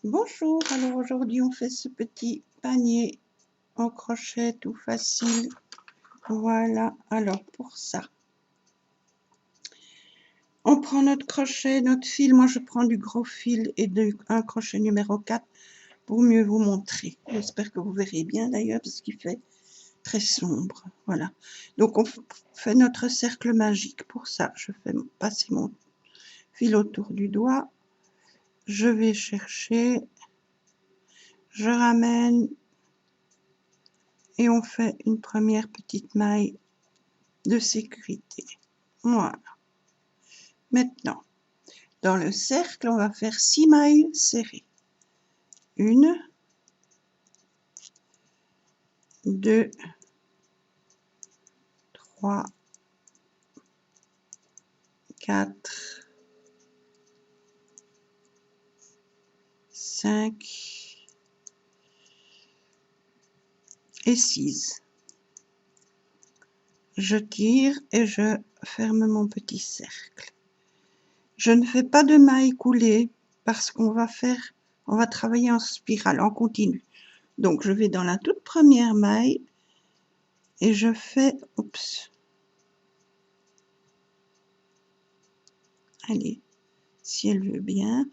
Bonjour, alors aujourd'hui on fait ce petit panier en crochet tout facile. Voilà, alors pour ça, on prend notre crochet, notre fil. Moi je prends du gros fil et un crochet numéro 4 pour mieux vous montrer. J'espère que vous verrez bien d'ailleurs parce qu'il fait très sombre. Voilà, donc on fait notre cercle magique. Pour ça, je fais passer mon fil autour du doigt. Je vais chercher, je ramène et on fait une première petite maille de sécurité. Voilà. Maintenant, dans le cercle, on va faire 6 mailles serrées. 1, 2, 3, 4, 5 et 6. Je tire et je ferme mon petit cercle. Je ne fais pas de mailles coulées parce qu'on va travailler en spirale, en continu. Donc, je vais dans la toute première maille et je fais, allez, si elle veut bien,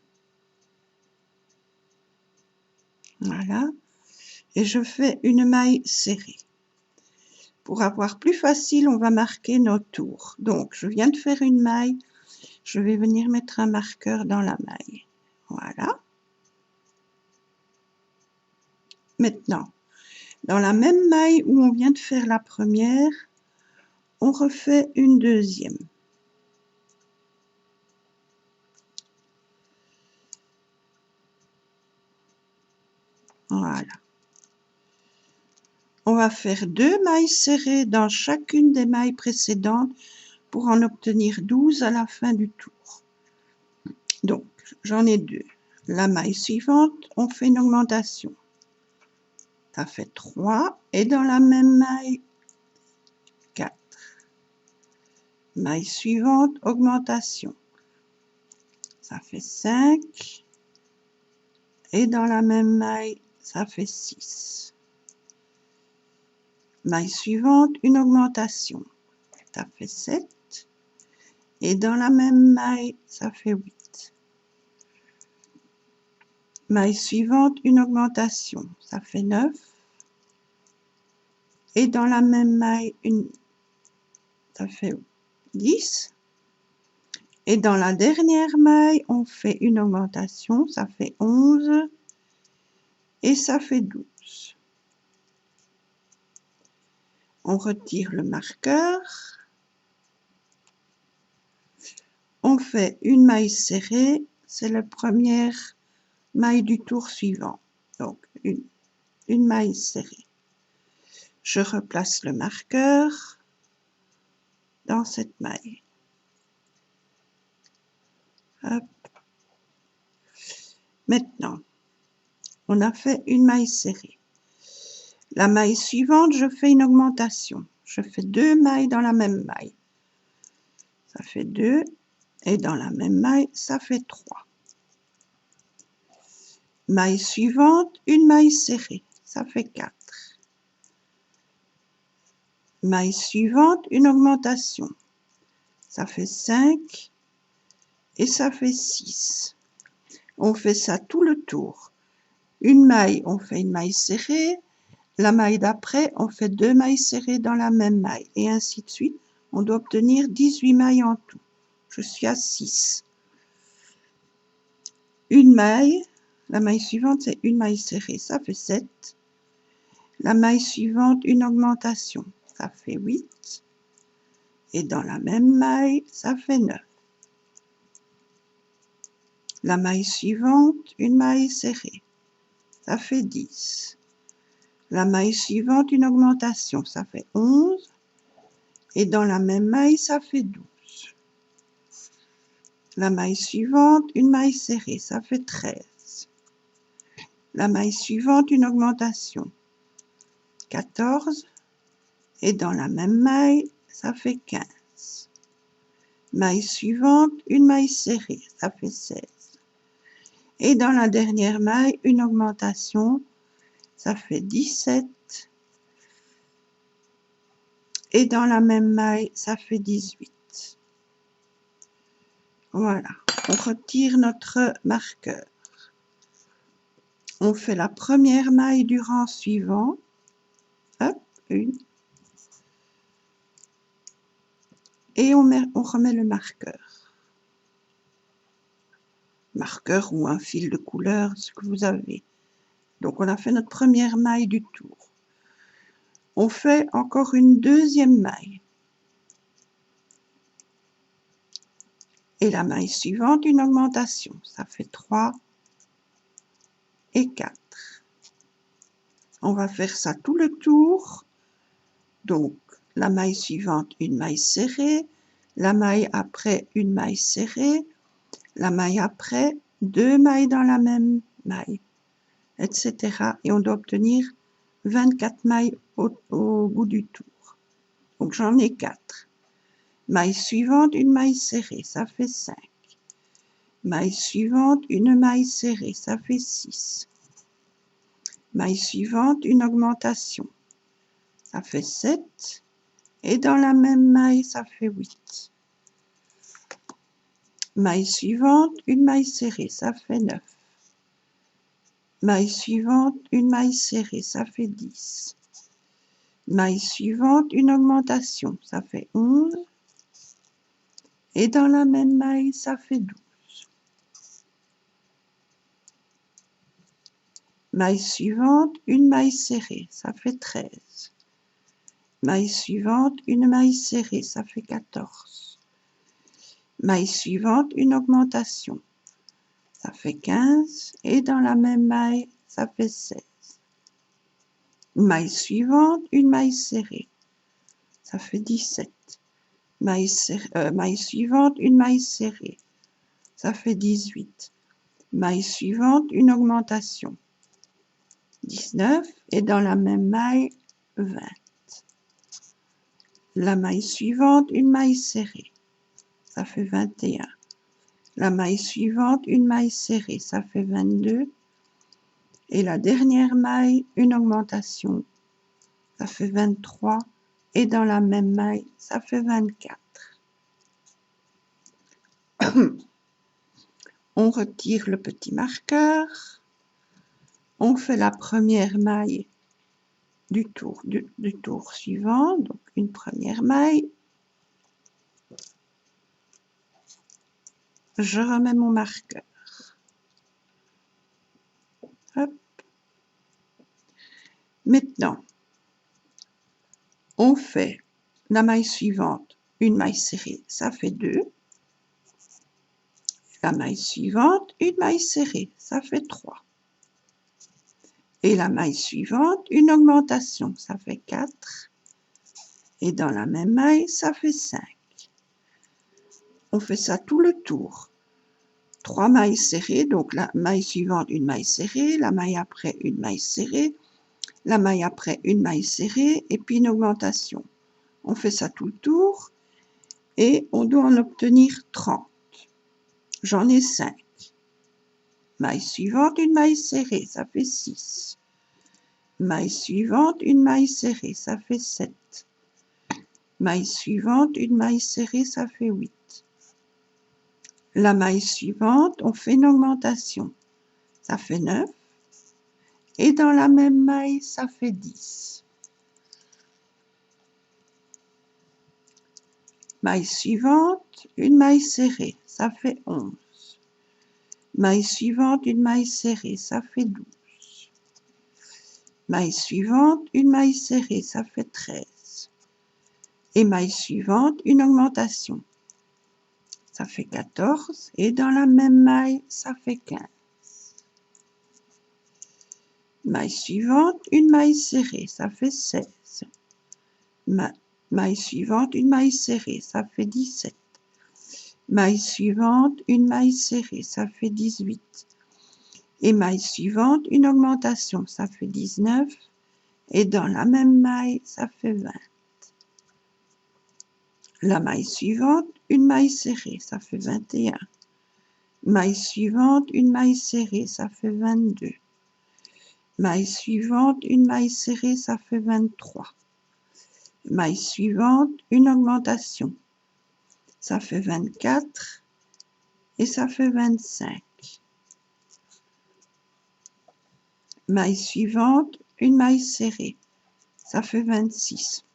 voilà, et je fais une maille serrée. Pour avoir plus facile, on va marquer nos tours. Donc, je viens de faire une maille, je vais venir mettre un marqueur dans la maille. Voilà. Maintenant, dans la même maille où on vient de faire la première, on refait une deuxième. Voilà. On va faire 2 mailles serrées dans chacune des mailles précédentes pour en obtenir 12 à la fin du tour. Donc, j'en ai 2. La maille suivante, on fait une augmentation. Ça fait 3 et dans la même maille, 4. Maille suivante, augmentation. Ça fait 5 et dans la même maille, ça fait 6. Maille suivante, une augmentation. Ça fait 7 et dans la même maille, ça fait 8. Maille suivante, une augmentation. Ça fait 9 et dans la même maille, ça fait 10. Et dans la dernière maille, on fait une augmentation, ça fait 11 et ça fait 12. On retire le marqueur. On fait une maille serrée, c'est la première maille du tour suivant. Donc, une maille serrée. Je replace le marqueur dans cette maille. Hop. Maintenant, on a fait une maille serrée. La maille suivante, je fais une augmentation. Je fais 2 mailles dans la même maille. Ça fait 2 et dans la même maille, ça fait 3. Maille suivante, une maille serrée. Ça fait 4. Maille suivante, une augmentation. Ça fait 5 et ça fait 6. On fait ça tout le tour. Une maille, on fait une maille serrée. La maille d'après, on fait 2 mailles serrées dans la même maille. Et ainsi de suite. On doit obtenir 18 mailles en tout. Je suis à 6. Une maille. La maille suivante, c'est une maille serrée. Ça fait 7. La maille suivante, une augmentation. Ça fait 8. Et dans la même maille, ça fait 9. La maille suivante, une maille serrée. Ça fait 10. La maille suivante, une augmentation. Ça fait 11. Et dans la même maille, ça fait 12. La maille suivante, une maille serrée. Ça fait 13. La maille suivante, une augmentation. 14. Et dans la même maille, ça fait 15. Maille suivante, une maille serrée. Ça fait 16. Et dans la dernière maille, une augmentation, ça fait 17. Et dans la même maille, ça fait 18. Voilà, on retire notre marqueur. On fait la première maille du rang suivant. Hop, une. Et on remet le marqueur. Marqueur ou un fil de couleur, ce que vous avez. Donc on a fait notre première maille du tour. On fait encore une deuxième maille. Et la maille suivante, une augmentation. Ça fait 3 et 4. On va faire ça tout le tour. Donc, la maille suivante, une maille serrée. La maille après, une maille serrée. La maille après, 2 mailles dans la même maille, etc. Et on doit obtenir 24 mailles au bout du tour. Donc, j'en ai 4. Maille suivante, une maille serrée, ça fait 5. Maille suivante, une maille serrée, ça fait 6. Maille suivante, une augmentation, ça fait 7. Et dans la même maille, ça fait 8. Maille suivante, une maille serrée, ça fait 9. Maille suivante, une maille serrée, ça fait 10. Maille suivante, une augmentation, ça fait 11. Et dans la même maille, ça fait 12. Maille suivante, une maille serrée, ça fait 13. Maille suivante, une maille serrée, ça fait 14. Maille suivante, une augmentation, ça fait 15. Et dans la même maille, ça fait 16. Maille suivante, une maille serrée, ça fait 17. Maille suivante, une maille serrée, ça fait 18. Maille suivante, une augmentation, 19. Et dans la même maille, 20. La maille suivante, une maille serrée, ça fait 21. La maille suivante, une maille serrée, ça fait 22. Et la dernière maille, une augmentation, ça fait 23. Et dans la même maille, ça fait 24. On retire le petit marqueur. On fait la première maille du tour suivant. Donc une première maille. Je remets mon marqueur. Hop. Maintenant, on fait la maille suivante, une maille serrée, ça fait 2. La maille suivante, une maille serrée, ça fait 3. Et la maille suivante, une augmentation, ça fait 4. Et dans la même maille, ça fait 5. On fait ça tout le tour. 3 mailles serrées, donc la maille suivante, une maille serrée, la maille après, une maille serrée, la maille après, une maille serrée, et puis une augmentation. On fait ça tout le tour, et on doit en obtenir 30. J'en ai 5. Maille suivante, une maille serrée, ça fait 6. Maille suivante, une maille serrée, ça fait 7. Maille suivante, une maille serrée, ça fait 8. La maille suivante, on fait une augmentation, ça fait 9. Et dans la même maille, ça fait 10. Maille suivante, une maille serrée, ça fait 11. Maille suivante, une maille serrée, ça fait 12. Maille suivante, une maille serrée, ça fait 13. Et maille suivante, une augmentation, ça fait 14. Et dans la même maille, ça fait 15. Maille suivante, une maille serrée, ça fait 16. Maille suivante, une maille serrée, ça fait 17. Maille suivante, une maille serrée, ça fait 18. Et maille suivante, une augmentation, ça fait 19. Et dans la même maille, ça fait 20. La maille suivante, une maille serrée, ça fait 21. Maille suivante, une maille serrée, ça fait 22. Maille suivante, une maille serrée, ça fait 23. Maille suivante, une augmentation, ça fait 24 et ça fait 25. Maille suivante, une maille serrée, ça fait 26.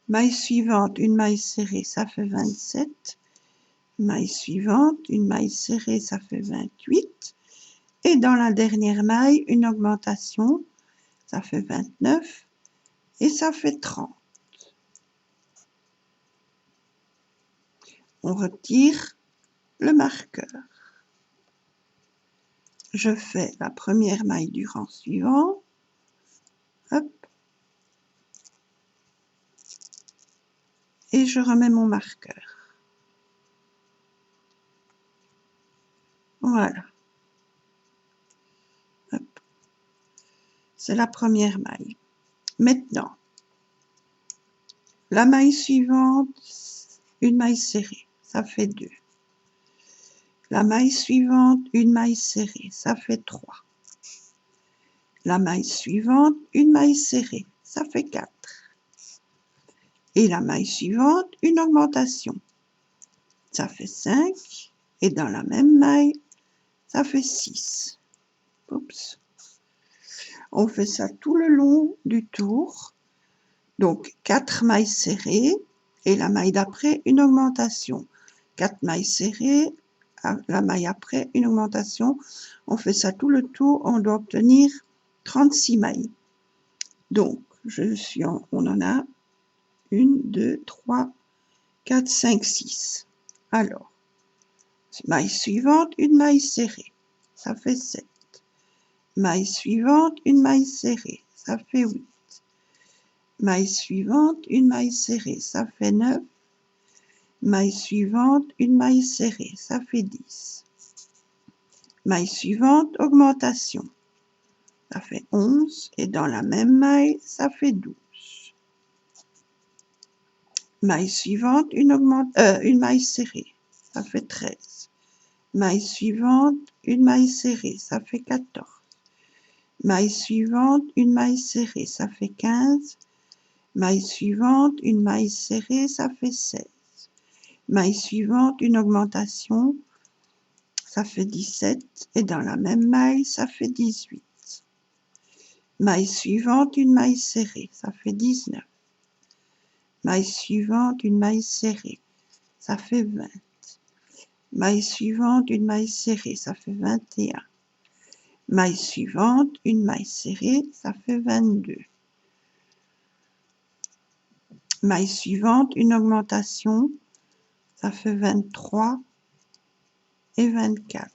Maille suivante, une maille serrée, ça fait 27. Maille suivante, une maille serrée, ça fait 28. Et dans la dernière maille, une augmentation, ça fait 29 et ça fait 30. On retire le marqueur. Je fais la première maille du rang suivant. Hop. Et je remets mon marqueur. Voilà. C'est la première maille. Maintenant, la maille suivante, une maille serrée, ça fait 2. La maille suivante, une maille serrée, ça fait 3. La maille suivante, une maille serrée, ça fait 4. Et la maille suivante, une augmentation, ça fait 5. Et dans la même maille, ça fait 6. Oups. On fait ça tout le long du tour. Donc 4 mailles serrées et la maille d'après une augmentation. 4 mailles serrées, la maille après une augmentation. On fait ça tout le tour, on doit obtenir 36 mailles. Donc on en a 1, 2, 3, 4, 5, 6. Alors, maille suivante, une maille serrée, ça fait 7. Maille suivante, une maille serrée, ça fait 8. Maille suivante, une maille serrée, ça fait 9. Maille suivante, une maille serrée, ça fait 10. Maille suivante, augmentation, ça fait 11. Et dans la même maille, ça fait 12. Maille suivante, une maille serrée, ça fait 13. Maille suivante, une maille serrée, ça fait 14. Maille suivante, une maille serrée, ça fait 15. Maille suivante, une maille serrée, ça fait 16. Maille suivante, une augmentation, ça fait 17. Et dans la même maille, ça fait 18. Maille suivante, une maille serrée, ça fait 19. Maille suivante, une maille serrée, ça fait 20. Maille suivante, une maille serrée, ça fait 21. Maille suivante, une maille serrée, ça fait 22. Maille suivante, une augmentation, ça fait 23 et 24.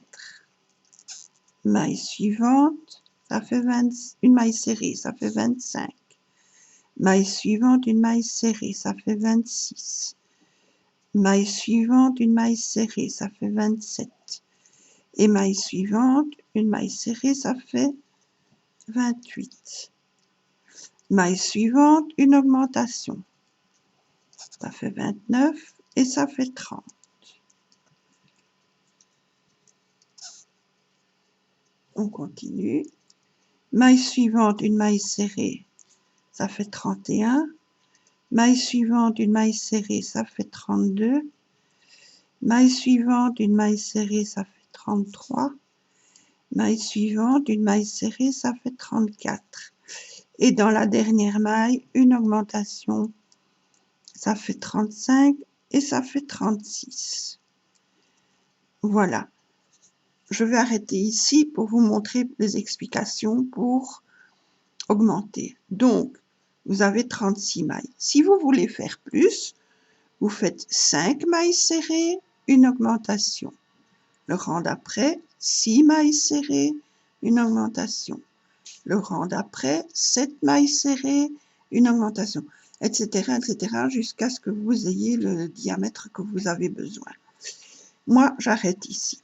Maille suivante, ça fait une maille serrée, ça fait 25. Maille suivante, une maille serrée, ça fait 26. Maille suivante, une maille serrée, ça fait 27. Et maille suivante, une maille serrée, ça fait 28. Maille suivante, une augmentation, ça fait 29 et ça fait 30. On continue. Maille suivante, une maille serrée, ça fait 31. Maille suivante, une maille serrée, ça fait 32. Maille suivante, une maille serrée, ça fait 33. Maille suivante, une maille serrée, ça fait 34. Et dans la dernière maille, une augmentation, ça fait 35 et ça fait 36. Voilà. Je vais arrêter ici pour vous montrer les explications pour augmenter. Donc, vous avez 36 mailles. Si vous voulez faire plus, vous faites 5 mailles serrées, une augmentation. Le rang d'après, 6 mailles serrées, une augmentation. Le rang d'après, 7 mailles serrées, une augmentation, etc., etc., jusqu'à ce que vous ayez le diamètre que vous avez besoin. Moi, j'arrête ici.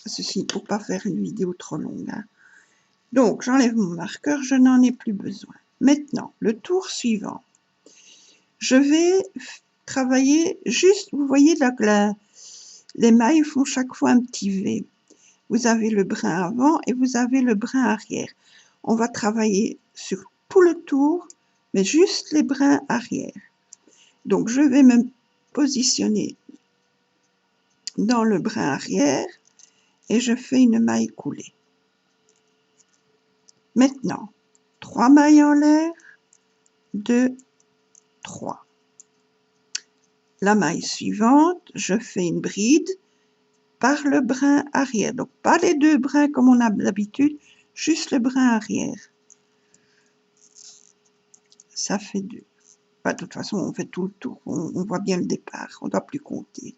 Ceci pour pas faire une vidéo trop longue. Hein. Donc, j'enlève mon marqueur, je n'en ai plus besoin. Maintenant, le tour suivant. Je vais travailler juste, vous voyez Les mailles font chaque fois un petit V. Vous avez le brin avant et vous avez le brin arrière. On va travailler sur tout le tour, mais juste les brins arrière. Donc, je vais me positionner dans le brin arrière et je fais une maille coulée. Maintenant, 3 mailles en l'air, 2, 3. La maille suivante, je fais une bride par le brin arrière. Donc, pas les deux brins comme on a l'habitude, juste le brin arrière. Ça fait 2. Bah, de toute façon, on fait tout le tour, on voit bien le départ, on ne doit plus compter.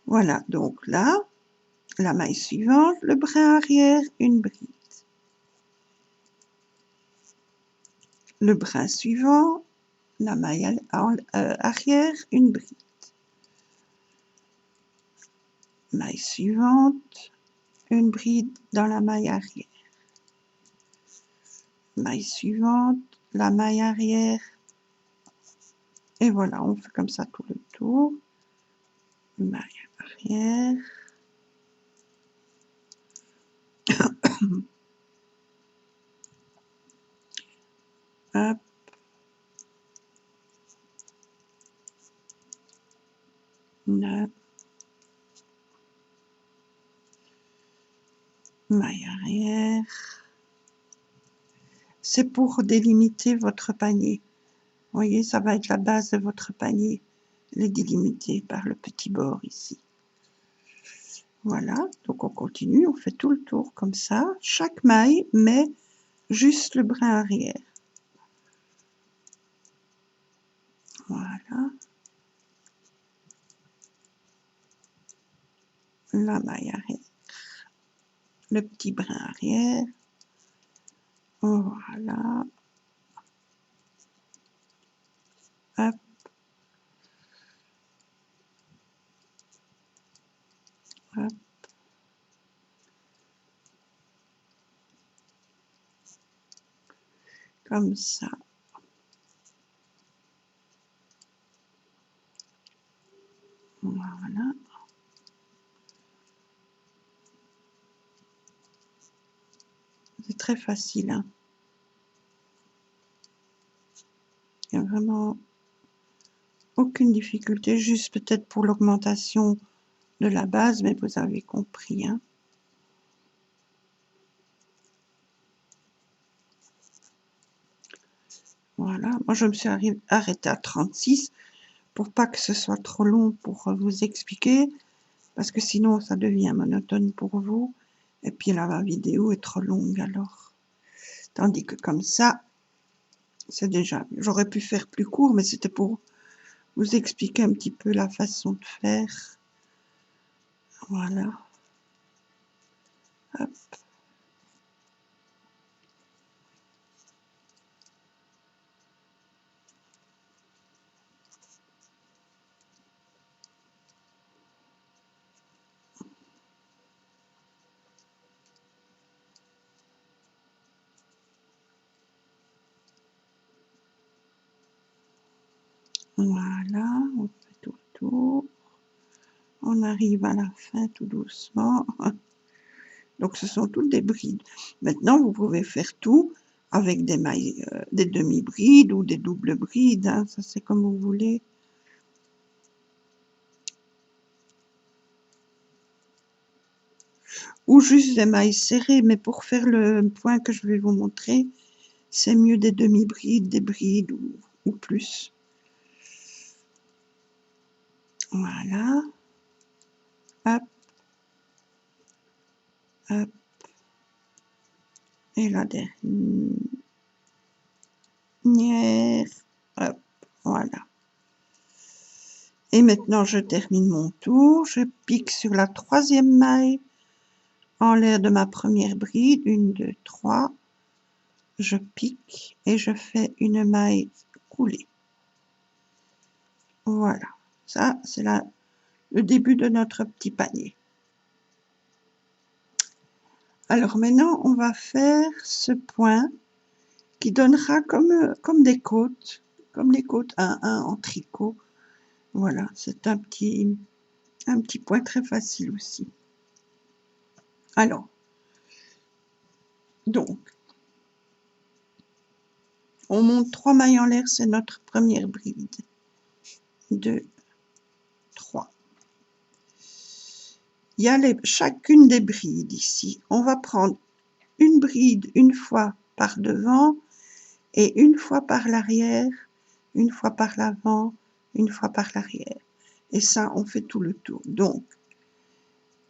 Voilà, donc là, la maille suivante, le brin arrière, une bride. Le brin suivant, la maille arrière, une bride. Maille suivante, une bride dans la maille arrière. Maille suivante, la maille arrière. Et voilà, on fait comme ça tout le tour. Maille arrière. Hop. Là. Maille arrière. C'est pour délimiter votre panier. Vous voyez, ça va être la base de votre panier. Elle est délimitée par le petit bord ici. Voilà, donc on continue, on fait tout le tour comme ça. Chaque maille met juste le brin arrière. Voilà. La maille arrière. Le petit brin arrière. Voilà. Hop. Hop. Comme ça. Voilà. C'est très facile. Hein. Il n'y a vraiment aucune difficulté, juste peut-être pour l'augmentation de la base, mais vous avez compris. Hein. Voilà, moi je me suis arrêtée à 36 pour pas que ce soit trop long pour vous expliquer, parce que sinon ça devient monotone pour vous, et puis là la vidéo est trop longue alors. Tandis que comme ça, c'est déjà, j'aurais pu faire plus court, mais c'était pour vous expliquer un petit peu la façon de faire. Voilà. Hop. Voilà, on fait tout le tour. On arrive à la fin tout doucement. Donc ce sont toutes des brides. Maintenant, vous pouvez faire tout avec des mailles, des demi-brides ou des doubles brides. Hein, ça c'est comme vous voulez. Ou juste des mailles serrées. Mais pour faire le point que je vais vous montrer, c'est mieux des demi-brides, des brides ou plus. Voilà. Hop. Hop. Et la dernière. Hop. Voilà. Et maintenant, je termine mon tour. Je pique sur la troisième maille en l'air de ma première bride. 1, 2, 3. Je pique et je fais une maille coulée. Voilà. Ça, c'est le début de notre petit panier. Alors maintenant, on va faire ce point qui donnera comme des côtes, comme les côtes 1-1 en tricot. Voilà, c'est un petit Un petit point très facile aussi. Alors, donc, on monte 3 mailles en l'air, c'est notre première bride. 2, 3. Il y a chacune des brides ici. On va prendre une bride une fois par devant et une fois par l'arrière, une fois par l'avant, une fois par l'arrière. Et ça, on fait tout le tour. Donc,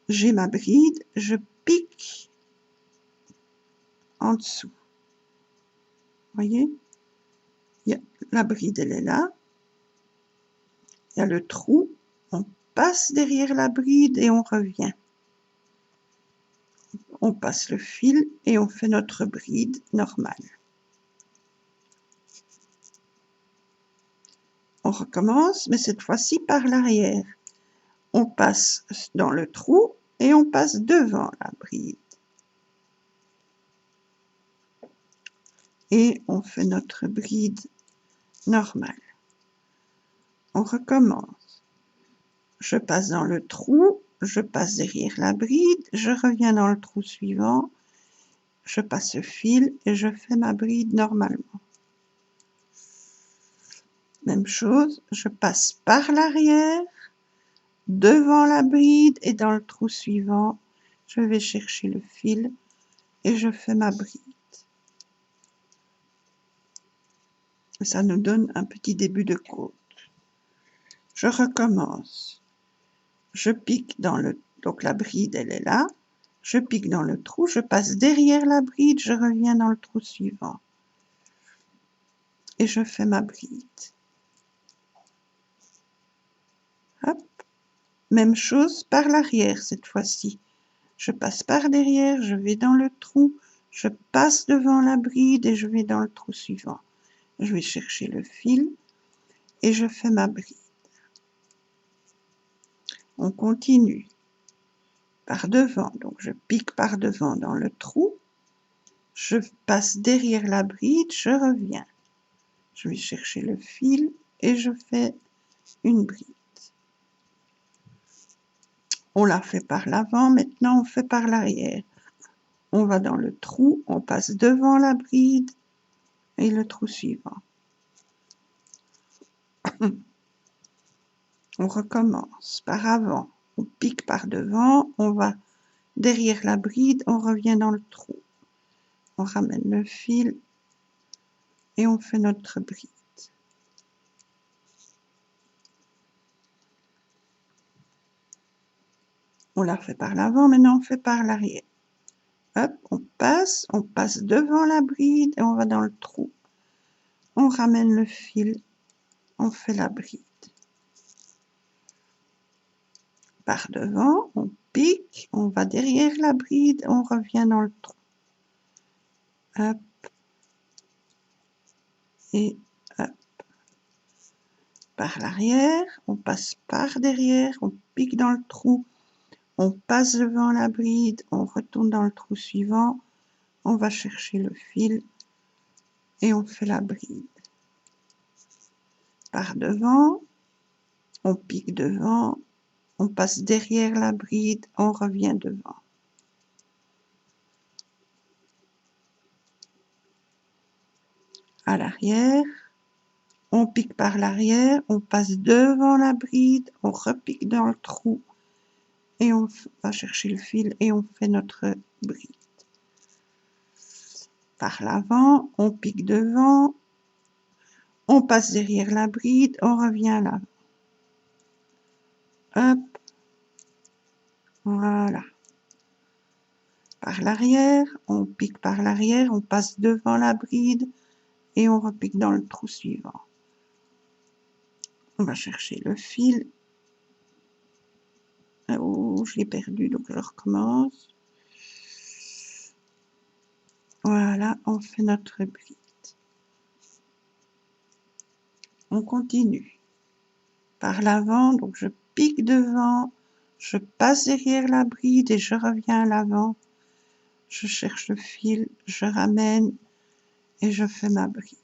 j'ai ma bride, je pique en dessous. Vous voyez? La bride, elle est là. Il y a le trou. On passe derrière la bride et on revient. On passe le fil et on fait notre bride normale. On recommence, mais cette fois-ci par l'arrière. On passe dans le trou et on passe devant la bride. Et on fait notre bride normale. On recommence. Je passe dans le trou, je passe derrière la bride, je reviens dans le trou suivant, je passe le fil et je fais ma bride normalement. Même chose, je passe par l'arrière, devant la bride et dans le trou suivant, je vais chercher le fil et je fais ma bride. Ça nous donne un petit début de côte. Je recommence. Je pique dans le... Donc la bride, elle est là. Je pique dans le trou, je passe derrière la bride, je reviens dans le trou suivant. Et je fais ma bride. Hop. Même chose par l'arrière cette fois-ci. Je passe par derrière, je vais dans le trou, je passe devant la bride et je vais dans le trou suivant. Je vais chercher le fil et je fais ma bride. On continue par devant, donc je pique par devant dans le trou, je passe derrière la bride, je reviens. Je vais chercher le fil et je fais une bride. On l'a fait par l'avant, maintenant on fait par l'arrière. On va dans le trou, on passe devant la bride et le trou suivant. On recommence par avant, on pique par devant, on va derrière la bride, on revient dans le trou. On ramène le fil et on fait notre bride. On l'a fait par l'avant, maintenant on fait par l'arrière. Hop, on passe devant la bride et on va dans le trou. On ramène le fil, on fait la bride. Par devant, on pique, on va derrière la bride, on revient dans le trou. Hop. Et hop. Par l'arrière, on passe par derrière, on pique dans le trou, on passe devant la bride, on retourne dans le trou suivant, on va chercher le fil et on fait la bride. Par devant, on pique devant, on passe derrière la bride, on revient devant. À l'arrière, on pique par l'arrière, on passe devant la bride, on repique dans le trou et on va chercher le fil et on fait notre bride. Par l'avant, on pique devant, on passe derrière la bride, on revient là. Hop, voilà. Par l'arrière, on pique par l'arrière, on passe devant la bride et on repique dans le trou suivant. On va chercher le fil. Oh, je l'ai perdu, donc je recommence. Voilà, on fait notre bride. On continue. Par l'avant, donc je pique devant, je passe derrière la bride et je reviens à l'avant. Je cherche le fil, je ramène et je fais ma bride.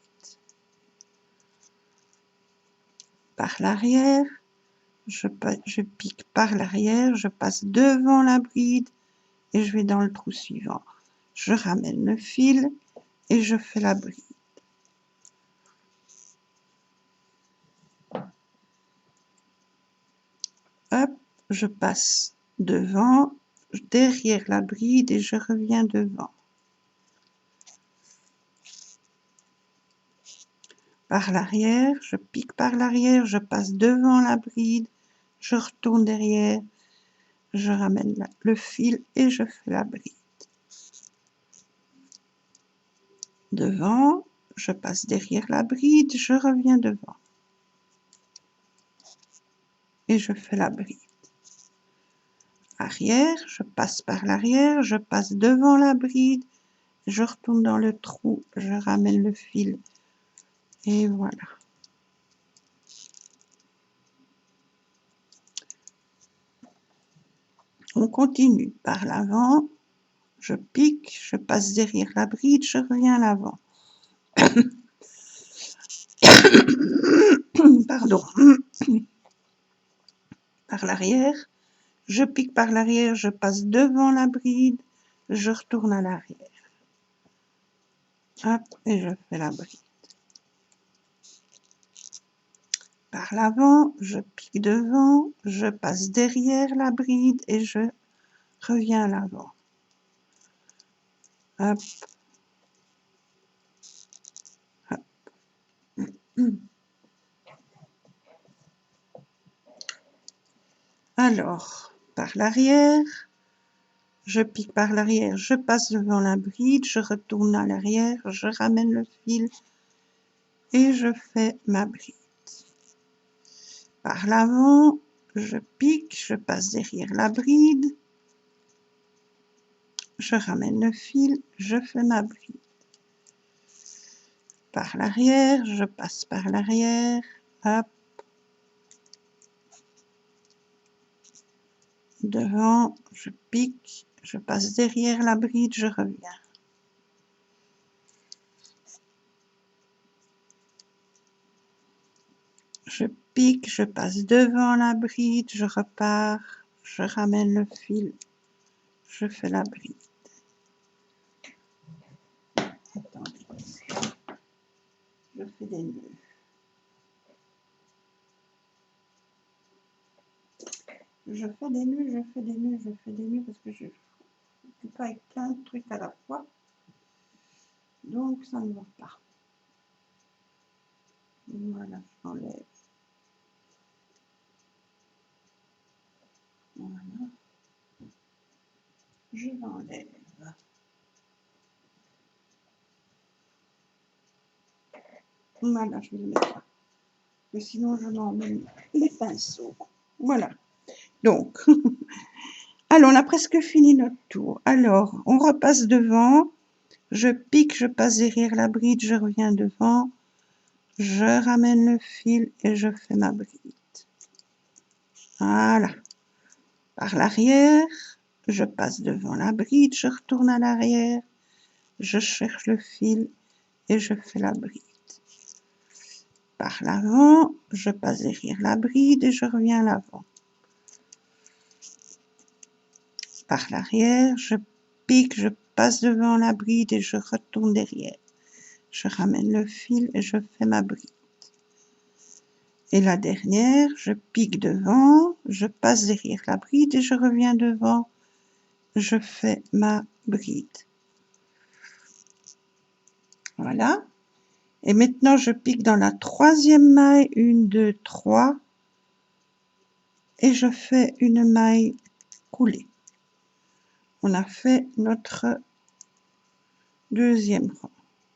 Par l'arrière, je pique par l'arrière, je passe devant la bride et je vais dans le trou suivant. Je ramène le fil et je fais la bride. Hop, je passe devant, derrière la bride et je reviens devant. Par l'arrière, je pique par l'arrière, je passe devant la bride, je retourne derrière, je ramène le fil et je fais la bride. Devant, je passe derrière la bride, je reviens devant. Et je fais la bride. Arrière, je passe par l'arrière, je passe devant la bride, je retourne dans le trou, je ramène le fil. Et voilà. On continue par l'avant, je pique, je passe derrière la bride, je reviens à l'avant. Pardon. Par l'arrière, je pique par l'arrière, je passe devant la bride, je retourne à l'arrière. Hop, et je fais la bride. Par l'avant, je pique devant, je passe derrière la bride et je reviens à l'avant. Hop. Hop. Alors, par l'arrière, je pique par l'arrière, je passe devant la bride, je retourne à l'arrière, je ramène le fil et je fais ma bride. Par l'avant, je pique, je passe derrière la bride, je ramène le fil, je fais ma bride. Par l'arrière, je passe par l'arrière, hop. Devant, je pique, je passe derrière la bride, je reviens. Je pique, je passe devant la bride, je repars, je ramène le fil, je fais la bride. Attendez, je fais des nœuds. Je fais des nœuds, je fais des nœuds, je fais des nœuds parce que je ne peux pas avec plein de trucs à la fois. Donc ça ne va pas. Voilà, j'enlève. Voilà. Je l'enlève. Voilà, je vais le mettre là. Mais sinon, je m'emmène les pinceaux. Voilà. Donc, alors, on a presque fini notre tour. Alors, on repasse devant. Je pique, je passe derrière la bride, je reviens devant. Je ramène le fil et je fais ma bride. Voilà. Par l'arrière, je passe devant la bride, je retourne à l'arrière. Je cherche le fil et je fais la bride. Par l'avant, je passe derrière la bride et je reviens à l'avant. Par l'arrière, je pique, je passe devant la bride et je retourne derrière. Je ramène le fil et je fais ma bride. Et la dernière, je pique devant, je passe derrière la bride et je reviens devant. Je fais ma bride. Voilà. Et maintenant, je pique dans la troisième maille, 1, 2, 3. Et je fais une maille coulée. On a fait notre deuxième rang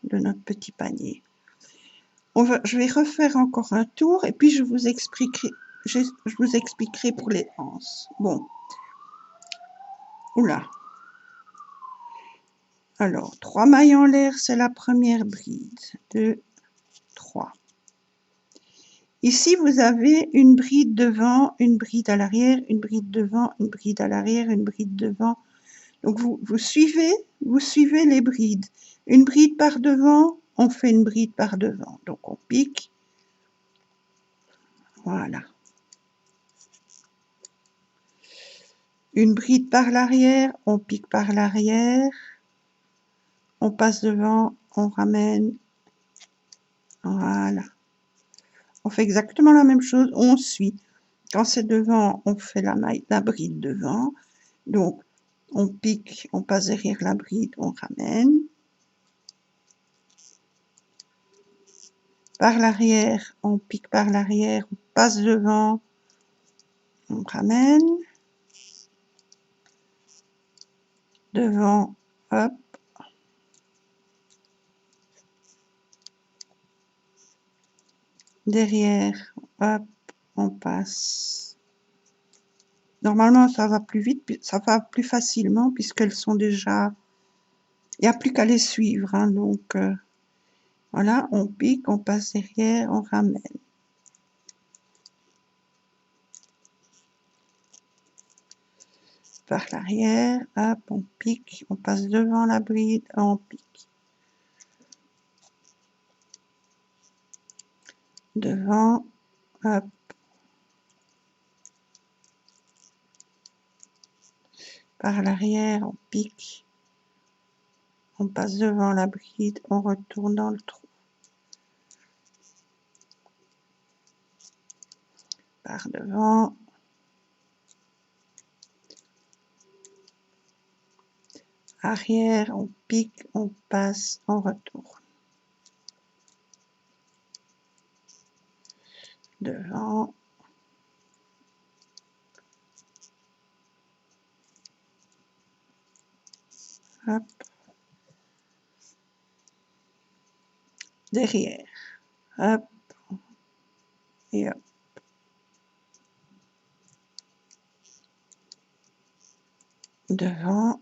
de notre petit panier. Je vais refaire encore un tour et puis je vous expliquerai pour les anses. Bon. Oula. Alors, 3 mailles en l'air, c'est la première bride. 2, 3. Ici, vous avez une bride devant, une bride à l'arrière, une bride devant, une bride à l'arrière, une bride devant. Donc, vous suivez les brides. Une bride par devant, on fait une bride par devant. Donc, on pique. Voilà. une bride par l'arrière, on pique par l'arrière, on passe devant, on ramène, voilà. On fait exactement la même chose, on suit. Quand c'est devant, on fait la maille, la bride devant, donc on pique, on passe derrière la bride, on ramène. Par l'arrière, on pique par l'arrière, on passe devant, on ramène. Devant, hop. Derrière, hop, on passe. Normalement, ça va plus vite, ça va plus facilement puisqu'elles sont déjà... Il n'y a plus qu'à les suivre, hein, donc voilà, on pique, on passe derrière, on ramène. Par l'arrière, hop, on pique, on passe devant la bride, on pique. Devant, hop. Par l'arrière, on pique, on passe devant la bride, on retourne dans le trou. Par devant, arrière, on pique, on passe, on retourne. Devant, hop, derrière, hop, et hop. Devant,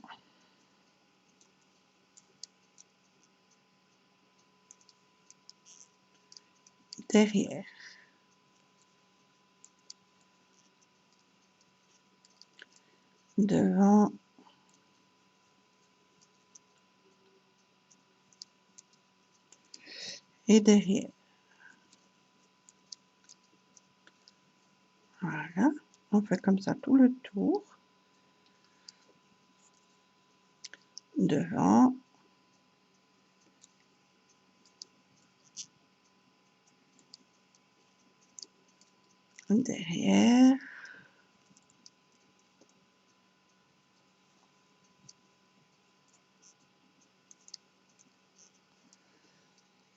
derrière. Devant, et derrière. Voilà, on fait comme ça tout le tour. Devant, derrière,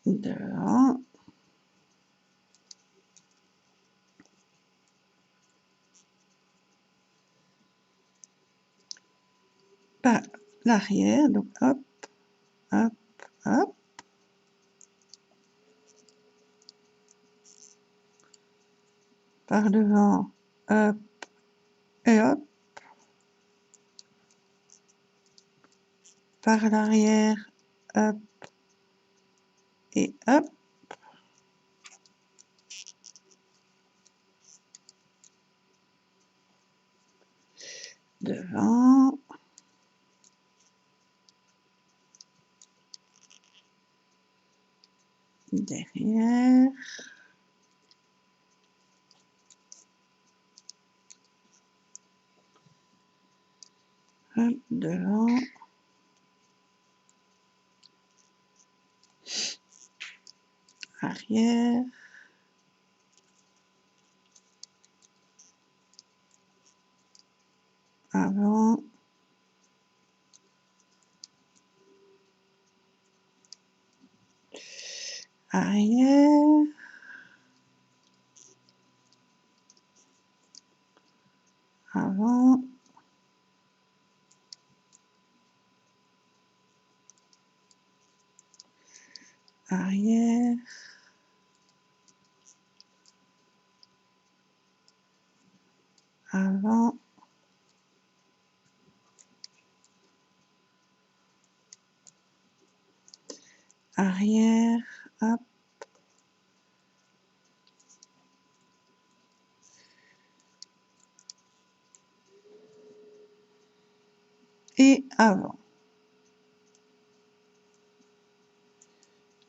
devant, par l'arrière, donc hop, hop, hop. Par devant, hop, et hop. Par l'arrière, hop, et hop. Devant, derrière, hop, devant, arrière, avant, arrière, avant, arrière, avant, arrière, hop, et avant.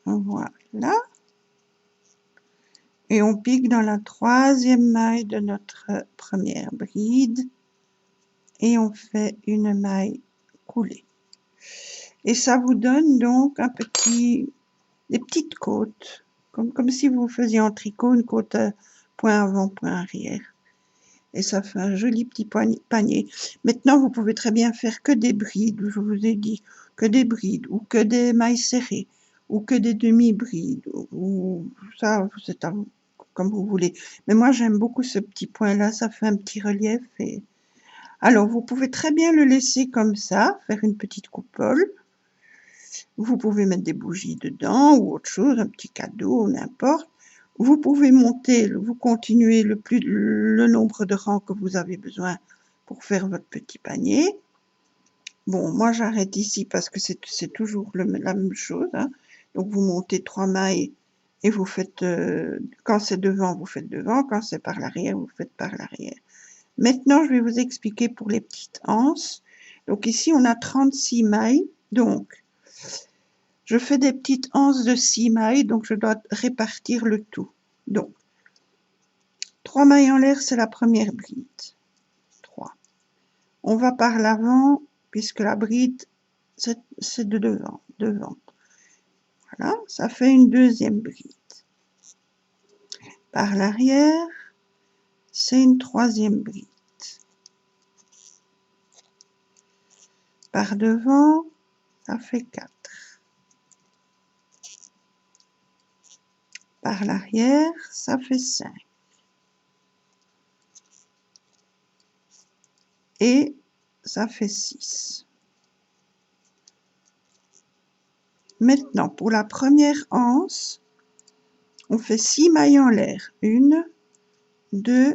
Voilà. Et on pique dans la troisième maille de notre première bride et on fait une maille coulée. Et ça vous donne donc des petites côtes, comme si vous faisiez en tricot une côte point avant, point arrière. Et ça fait un joli petit panier. Maintenant, vous pouvez très bien faire que des brides, je vous ai dit, que des brides, ou que des mailles serrées, ou que des demi-brides, ou ça, c'est à vous, comme vous voulez. Mais moi, j'aime beaucoup ce petit point-là, ça fait un petit relief. Alors, vous pouvez très bien le laisser comme ça, faire une petite coupole. Vous pouvez mettre des bougies dedans, ou autre chose, un petit cadeau, n'importe. Vous pouvez monter, vous continuez le nombre de rangs que vous avez besoin pour faire votre petit panier. Bon, moi j'arrête ici parce que c'est toujours la même chose. Hein. Donc vous montez 3 mailles et vous faites, quand c'est devant, vous faites devant, quand c'est par l'arrière, vous faites par l'arrière. Maintenant, je vais vous expliquer pour les petites anses. Donc ici, on a 36 mailles. Donc, je fais des petites anses de 6 mailles, donc je dois répartir le tout. Donc, 3 mailles en l'air, c'est la première bride. 3. On va par l'avant, puisque la bride, c'est de devant. Voilà, ça fait une deuxième bride. Par l'arrière, c'est une troisième bride. Par devant, ça fait 4. Par l'arrière, ça fait 5. Et ça fait 6. Maintenant, pour la première anse, on fait 6 mailles en l'air. 1, 2,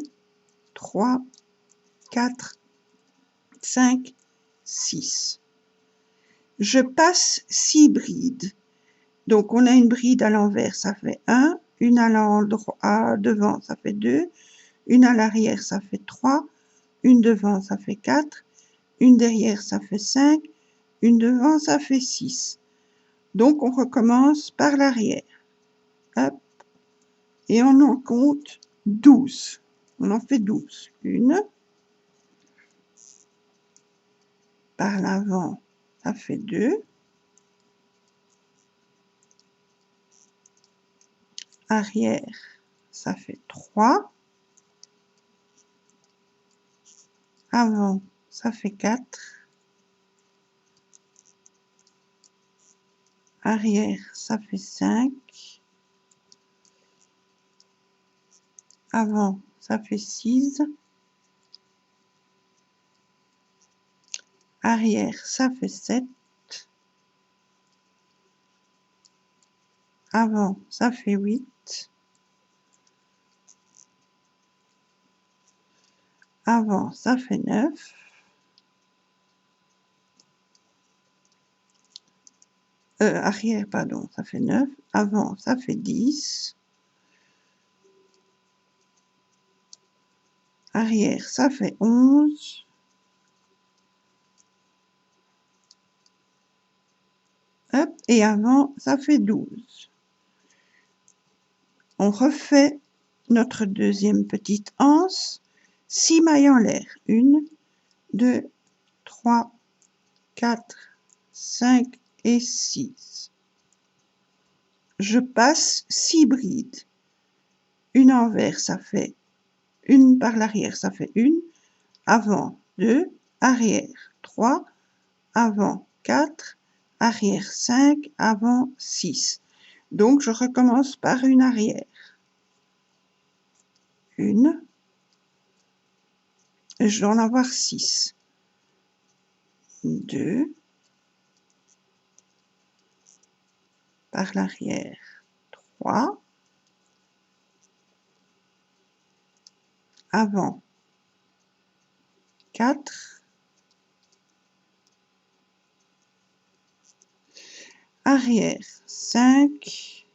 3, 4, 5, 6. Je passe 6 brides. Donc, on a une bride à l'envers, ça fait 1. Une à devant, ça fait 2. Une à l'arrière, ça fait 3. Une devant, ça fait 4. Une derrière, ça fait 5. Une devant, ça fait 6. Donc, on recommence par l'arrière. Hop. Et on en compte 12. On en fait 12. Une. Par l'avant, ça fait 2. Arrière, ça fait 3. Avant, ça fait 4. Arrière, ça fait 5. Avant, ça fait 6. Arrière, ça fait 7. Avant, ça fait 8. Avant, ça fait 9. Arrière, pardon, ça fait 9. Avant, ça fait 10. Arrière, ça fait 11. Hop, et avant, ça fait 12. On refait notre deuxième petite anse. 6 mailles en l'air. 1, 2, 3, 4, 5 et 6. Je passe 6 brides. Une envers, ça fait une par l'arrière, ça fait 1. Avant, 2. Arrière, 3. Avant, 4. Arrière, 5. Avant, 6. Donc, je recommence par une arrière. 1. Je dois en avoir 6. 2. Par l'arrière, 3. Avant, 4. Arrière, 5.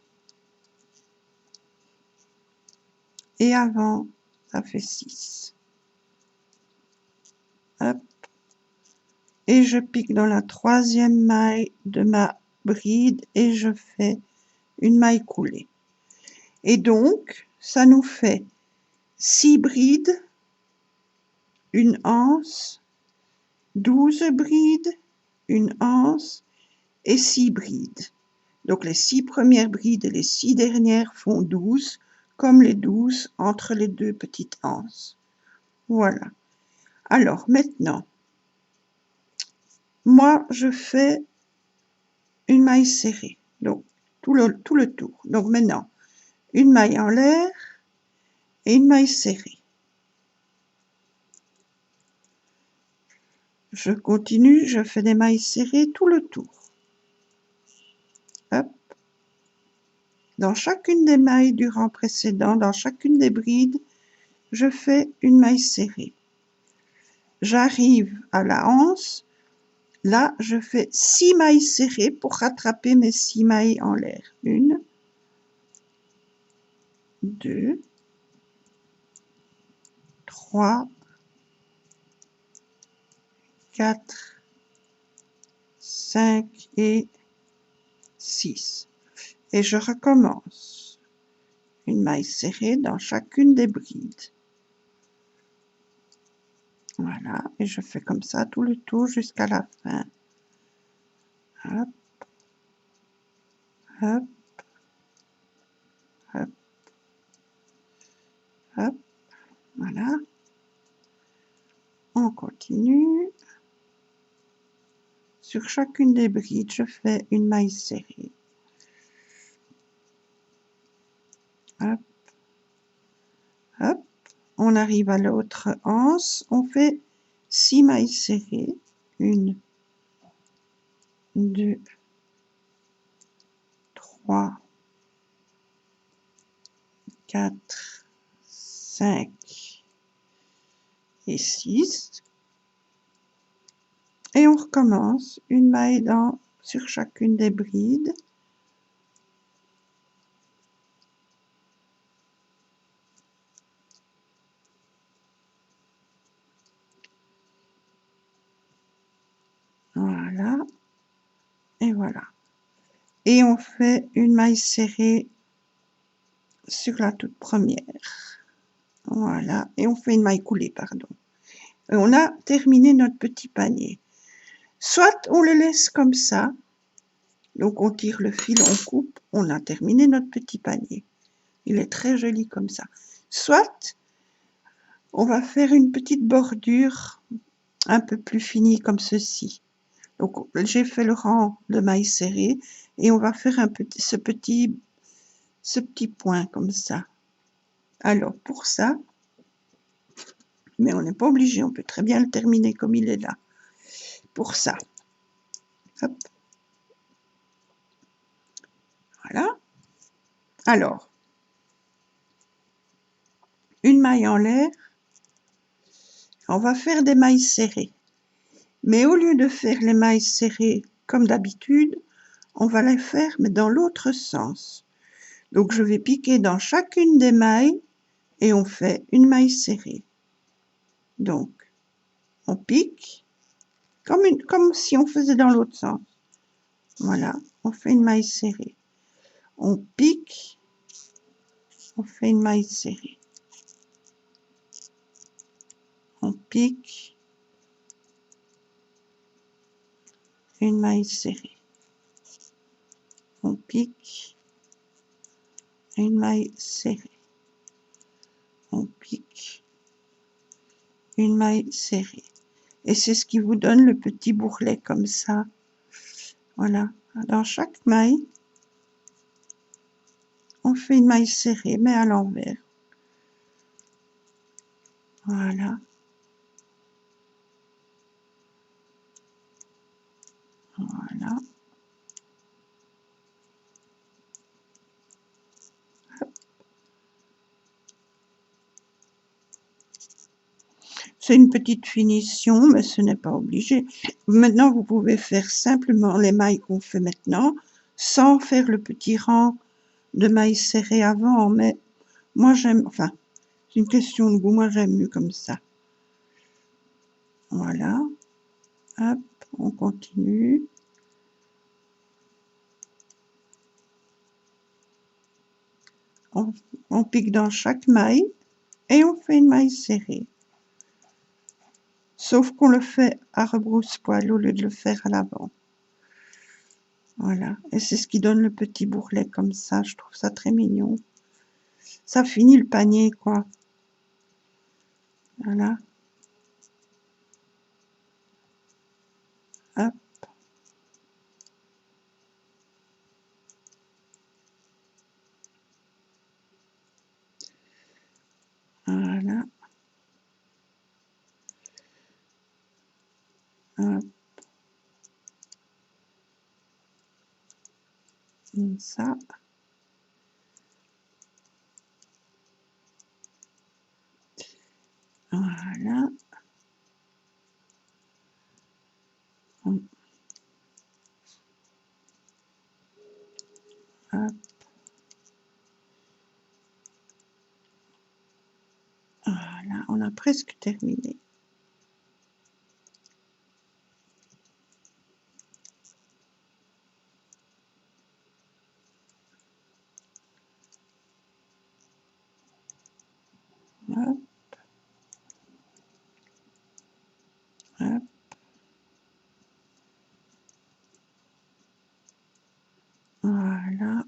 Et avant, ça fait 6. Hop. Et je pique dans la troisième maille de ma bride et je fais une maille coulée. Et donc, ça nous fait 6 brides, une anse 12 brides, une anse et 6 brides. Donc les 6 premières brides et les 6 dernières font 12, comme les 12 entre les deux petites anses. Voilà. Alors maintenant, moi je fais une maille serrée, donc tout le tour. Donc maintenant, une maille en l'air et une maille serrée. Je continue, je fais des mailles serrées tout le tour. Hop. Dans chacune des mailles du rang précédent, dans chacune des brides, je fais une maille serrée. J'arrive à la anse. Là, je fais 6 mailles serrées pour rattraper mes 6 mailles en l'air. 1, 2, 3, 4, 5 et 6. Et je recommence. Une maille serrée dans chacune des brides. Voilà, et je fais comme ça tout le tour jusqu'à la fin. Hop, hop, hop, hop, voilà. On continue. Sur chacune des brides, je fais une maille serrée. Hop, hop. On arrive à l'autre anse. On fait 6 mailles serrées. 1, 2, 3, 4, 5 et 6. Et on recommence une maille sur chacune des brides. Voilà. Et voilà. Et on fait une maille serrée sur la toute première. Voilà. Et on fait une maille coulée, pardon. Et on a terminé notre petit panier. Soit on le laisse comme ça. Donc on tire le fil, on coupe. On a terminé notre petit panier. Il est très joli comme ça. Soit on va faire une petite bordure un peu plus finie comme ceci. Donc j'ai fait le rang de mailles serrées et on va faire ce petit point comme ça. Alors pour ça, mais on n'est pas obligé, on peut très bien le terminer comme il est là. Pour ça, hop, voilà. Alors, une maille en l'air, on va faire des mailles serrées. Mais au lieu de faire les mailles serrées comme d'habitude, on va les faire mais dans l'autre sens. Donc je vais piquer dans chacune des mailles et on fait une maille serrée. Donc, on pique comme si on faisait dans l'autre sens. Voilà, on fait une maille serrée. On pique, on fait une maille serrée. On pique, une maille serrée. On pique, une maille serrée. On pique, une maille serrée. Et c'est ce qui vous donne le petit bourrelet comme ça. Voilà, dans chaque maille, on fait une maille serrée, mais à l'envers. Voilà. Voilà. C'est une petite finition, mais ce n'est pas obligé. Maintenant, vous pouvez faire simplement les mailles qu'on fait maintenant, sans faire le petit rang de mailles serrées avant, mais moi j'aime, enfin, c'est une question de goût, moi j'aime mieux comme ça. Voilà, hop, on continue. On pique dans chaque maille et on fait une maille serrée. sauf qu'on le fait à rebrousse-poil au lieu de le faire à l'avant. Voilà, et c'est ce qui donne le petit bourrelet comme ça, je trouve ça très mignon. Ça finit le panier, quoi. Voilà. Hop. Voilà. Hop. Comme ça. Voilà. Hop. Voilà, on a presque terminé. Hop. Hop. Voilà.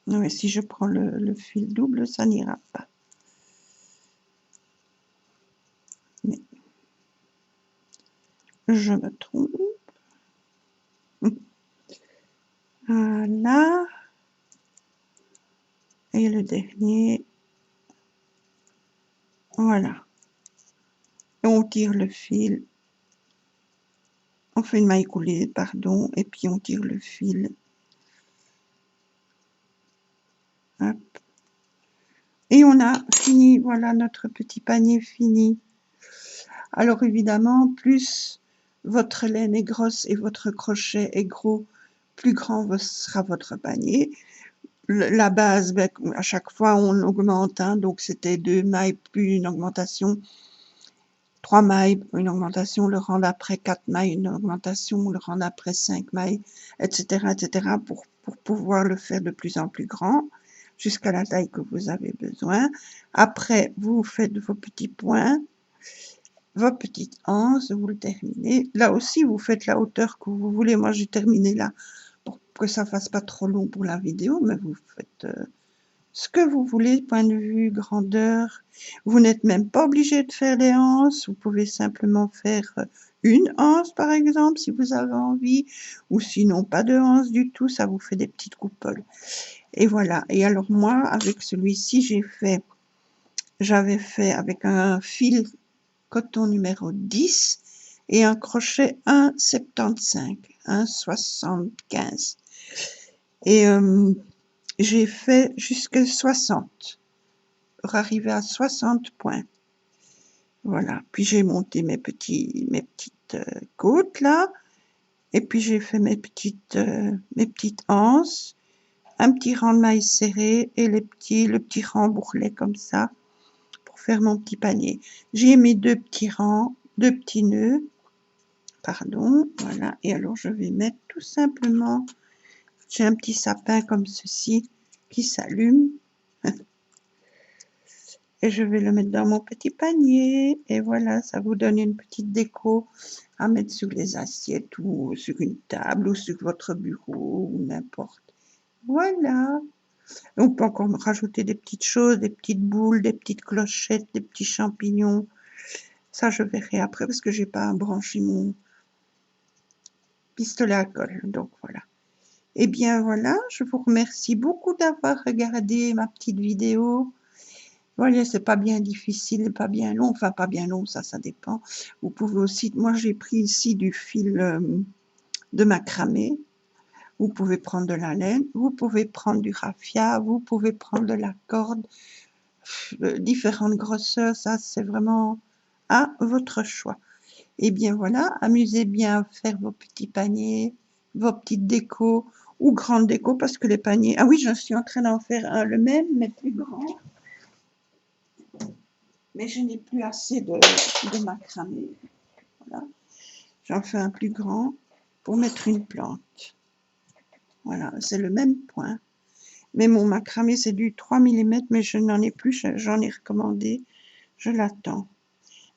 Non, mais si je prends le fil double, ça n'ira pas. Mais je me trompe. Voilà. Et le dernier. Voilà. Et on tire le fil. On fait une maille coulée, pardon, et puis on tire le fil. Hop. Et on a fini, voilà notre petit panier fini. Alors évidemment, plus votre laine est grosse et votre crochet est gros, plus grand sera votre panier. La base, ben, à chaque fois on augmente, hein, donc c'était 2 mailles plus une augmentation, 3 mailles, une augmentation, le rang d'après 4 mailles, une augmentation, le rang d'après 5 mailles, etc., etc., pour pouvoir le faire de plus en plus grand, jusqu'à la taille que vous avez besoin. Après, vous faites vos petits points, vos petites anses, vous le terminez. Là aussi, vous faites la hauteur que vous voulez. Moi, j'ai terminé là pour que ça fasse pas trop long pour la vidéo, mais vous faites ce que vous voulez, point de vue, grandeur. Vous n'êtes même pas obligé de faire des anses. Vous pouvez simplement faire une anse, par exemple, si vous avez envie, ou sinon pas de anse du tout. Ça vous fait des petites coupoles. Et voilà. Et alors moi, avec celui-ci, j'avais fait avec un fil coton numéro 10 et un crochet 1,75, 1,75. Et j'ai fait jusqu'à 60 pour arriver à 60 points. Voilà. Puis j'ai monté mes petites côtes là. Et puis j'ai fait mes petites anses, un petit rang de mailles serré et le petit rang bourrelet comme ça pour faire mon petit panier. J'ai mis 2 petits rangs, 2 petits nœuds. Pardon, voilà. Et alors je vais mettre tout simplement, j'ai un petit sapin comme ceci qui s'allume. Et je vais le mettre dans mon petit panier. Et voilà, ça vous donne une petite déco à mettre sur les assiettes ou sur une table ou sur votre bureau ou n'importe. Voilà. On peut encore rajouter des petites choses, des petites boules, des petites clochettes, des petits champignons. Ça, je verrai après parce que j'ai pas branché mon pistolet à colle. Donc voilà. Et bien voilà, je vous remercie beaucoup d'avoir regardé ma petite vidéo. Voilà, c'est pas bien difficile, pas bien long, enfin pas bien long, ça dépend. Vous pouvez aussi, moi j'ai pris ici du fil de macramé. Vous pouvez prendre de la laine, vous pouvez prendre du raffia, vous pouvez prendre de la corde, différentes grosseurs, ça c'est vraiment à votre choix. Et bien voilà, amusez bien à faire vos petits paniers, vos petites décos ou grandes décos parce que les paniers... Ah oui, je suis en train d'en faire un le même mais plus grand. Mais je n'ai plus assez de macramé. Voilà. J'en fais un plus grand pour mettre une plante. Voilà, c'est le même point. Mais mon macramé, c'est du 3 mm, mais je n'en ai plus, j'en ai recommandé. Je l'attends.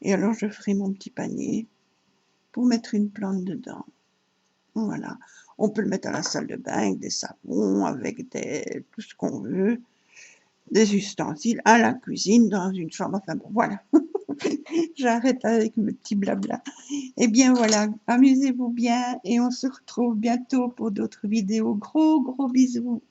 Et alors, je ferai mon petit panier pour mettre une plante dedans. Voilà. On peut le mettre à la salle de bain avec des savons, avec tout ce qu'on veut, des ustensiles, à la cuisine, dans une chambre. Enfin bon, voilà. J'arrête avec mes petits blabla. Eh bien voilà, amusez-vous bien et on se retrouve bientôt pour d'autres vidéos. Gros bisous.